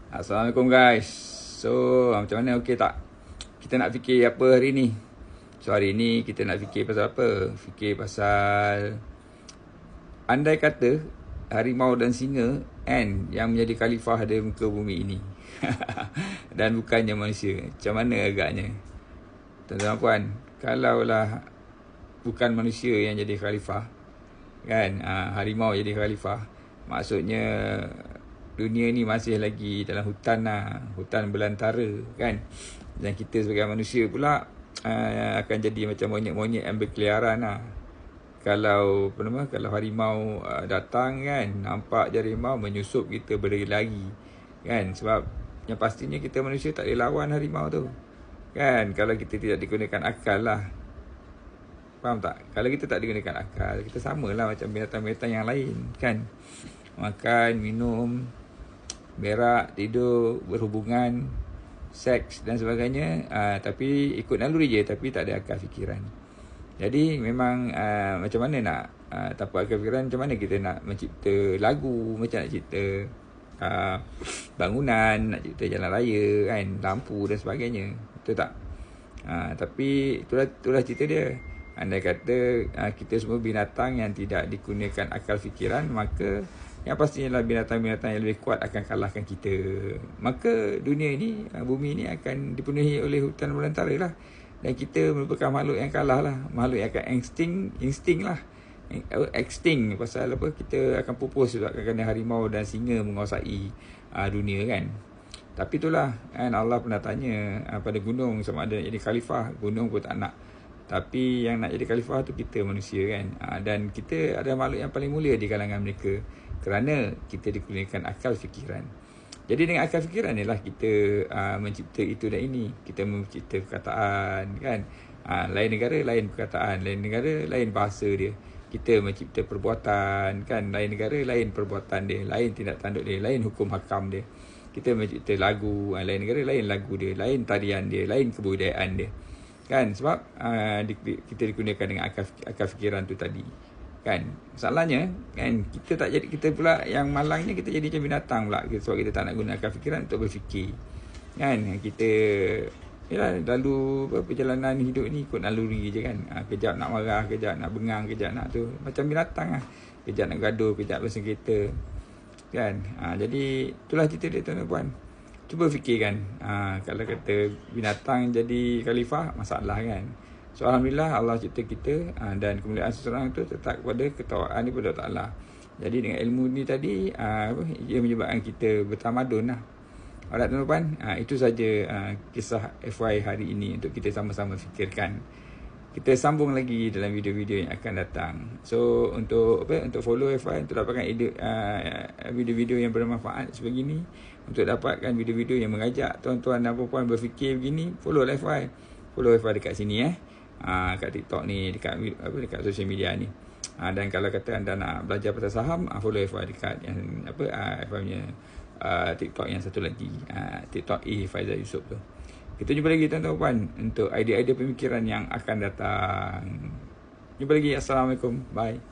Assalamualaikum guys. So macam mana, okey tak? Kita nak fikir apa hari ni? So hari ni kita nak fikir pasal apa? Fikir pasal andai kata harimau dan singa kan yang menjadi khalifah di muka bumi ini. Dan bukannya manusia. Macam mana agaknya? Tuan-tuan dan puan, kalaulah bukan manusia yang jadi khalifah kan, harimau jadi khalifah, maksudnya dunia ni masih lagi dalam hutan lah, hutan belantara kan. Dan kita sebagai manusia pula akan jadi macam monyet-monyet yang berkeliaran lah. Kalau harimau datang kan, nampak je harimau menyusup kita berlari-lari kan. Sebab yang pastinya kita manusia tak boleh lawan harimau tu kan, kalau kita tidak digunakan akal lah. Faham tak? Kalau kita tak digunakan akal, kita samalah macam binatang-binatang yang lain kan. Makan, minum, berak, tidur, berhubungan, seks dan sebagainya, tapi ikut naluri je, tapi tak ada akal fikiran. Jadi memang macam mana nak tanpa akal fikiran, macam mana kita nak mencipta lagu, macam nak cipta bangunan, nak cipta jalan raya kan, lampu dan sebagainya, betul tak? Tapi itulah cerita dia. Andai kata kita semua binatang yang tidak digunakan akal fikiran, maka yang pastinya lah binatang-binatang yang lebih kuat akan kalahkan kita. Maka dunia ini, bumi ini akan dipenuhi oleh hutan belantara lah. Dan kita merupakan makhluk yang kalah lah. Makhluk yang akan insting lah. Extinct pasal apa? Kita akan pupus kerana harimau dan singa menguasai dunia kan. Tapi itulah kan, Allah pernah tanya pada gunung sama ada jadi khalifah. Gunung pun tak nak. Tapi yang nak jadi khalifah tu kita manusia kan. Dan kita adalah makhluk yang paling mulia di kalangan mereka, kerana kita digunakan akal fikiran. Jadi dengan akal fikiran ni lah kita mencipta itu dan ini. Kita mencipta perkataan kan. Lain negara lain perkataan, lain negara lain bahasa dia. Kita mencipta perbuatan kan. Lain negara lain perbuatan dia, lain tindak tanduk dia, lain hukum hakam dia. Kita mencipta lagu, lain negara lain lagu dia, lain tarian dia, lain kebudayaan dia kan. Sebab kita digunakan dengan akal fikiran tu tadi kan. Masalahnya kan, kita pula yang malangnya, kita jadi macam binatang pula sebab kita tak nak guna akal fikiran untuk berfikir kan. Kita lalu perjalanan hidup ni ikut naluri je kan. Kejap nak marah, kejap nak bengang, kejap nak tu, macam binatang lah. Kejap nak gaduh, kejap bersengketa kan. Jadi itulah cerita dia tuan-tuan puan. Cuba fikirkan, kalau kata binatang jadi khalifah, masalah kan. So Alhamdulillah Allah cipta kita, dan kemuliaan seseorang itu terletak kepada ketakwaan kepada Allah Ta'ala. Jadi dengan ilmu ni tadi, ia menyebabkan kita bertamadun lah. Alright tuan-tuan, itu saja kisah FY hari ini untuk kita sama-sama fikirkan. Kita sambung lagi dalam video-video yang akan datang. So untuk follow FY, untuk dapatkan video-video yang bermanfaat sebegini, untuk dapatkan video-video yang mengajak tuan-tuan dan puan-puan berfikir begini, follow FY. Follow FY dekat sini kat TikTok ni, dekat social media ni. Dan kalau kata anda nak belajar pasal saham, follow FY dekat yang FY punya TikTok yang satu lagi, TikTok Faizal Yusof tu. Kita jumpa lagi tuan-tuan untuk idea-idea pemikiran yang akan datang. Jumpa lagi. Assalamualaikum. Bye.